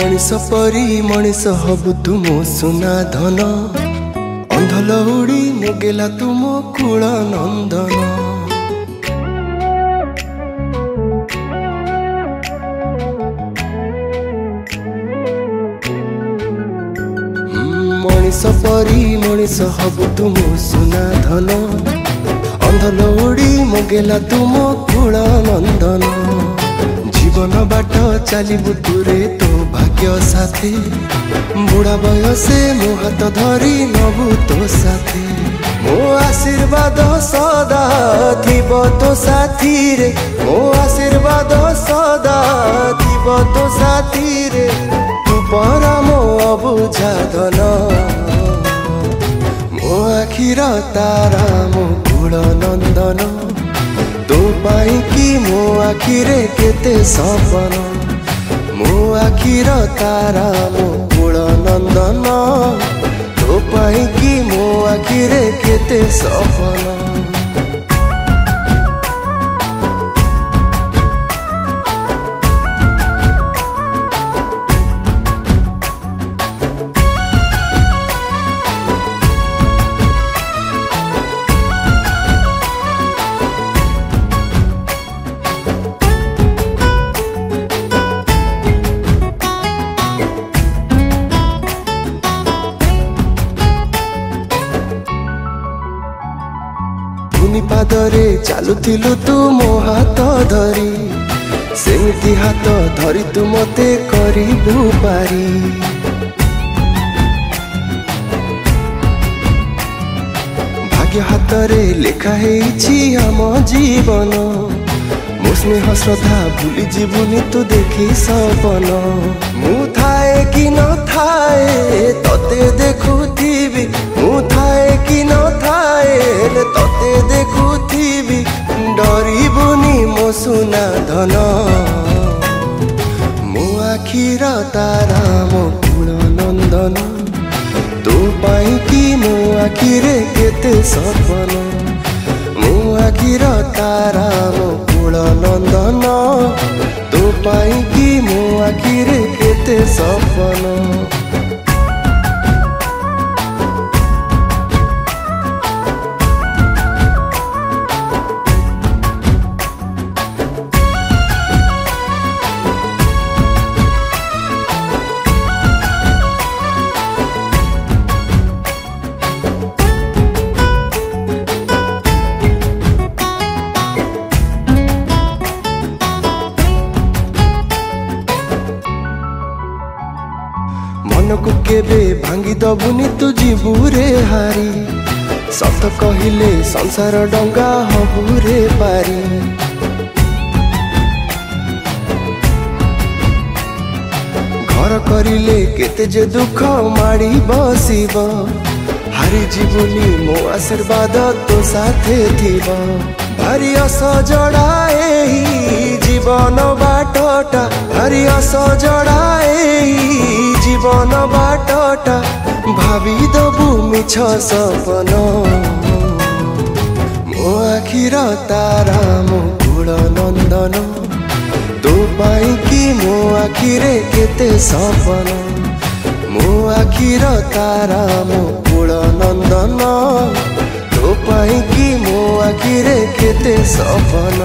मनीष परी मनीष हबु तुम सुना धन अंधल उड़ी मुगेला तुम कूल नंदन। मनीष परी मनीष हबु तुम सुना धन अंधल उड़ी मुगेला तुम कूल नंदन। जीवन बाट चलबु तुरे तो भाग्य साथी बुढ़ा बयसे मो हाथ धरी नबु तो साथी। मो आशीर्वाद सदा थिब तो साथी रे मो आशीर्वाद सदा थिब तो साथी रे तू परम अबुझा धन। मो आखिर तारा मो कूल नंदन तो पाई कि मो आखिरे केते सपन। मो आखिर तारा मो कूल नंदन तो पाई कि मो आखिरे केते सपन। पादरे चालुथिलु तू मो हाथ धरी सेमिति हाथ धरी तू मते करिबु पारी। भाग्य हाथ रे लेखा हेछि आम जीवन मो स्नेह श्रद्धा भूली जीवनी तू देखी सपन। मु थाए कि न थाए तते देखुथिबी मु थाए कि न थाए तते देखुथिबी डरिबुनी मो सुना धन। मो आखिर तारा मो कूल नंदन तो पाई कि मो आखिरे केते सपन। मो आखिर तारा मो कूल नंदन तो पाई कि मो आखिरे केते सपन। मन को केबे भांगी दबुनी तू जीवुरे हारी सत कहिले संसार डंगा हबुरे पारी। घर करिले केते जे दुख माड़ी बसिब हारी जीवनी मो आशीर्वाद तो साथे थिब। भारी असजड़ा जीवन बाटटा भारी असजड़ा जीवन बाटटा भावी दबु मिछ सपन। मो आखिर तारा मो कूल नंदन तो पाई कि मो आखिरे केते सपन। मो आखिर तारा मो कूल नंदन तो पाई कि मो आखिरे केते सपन।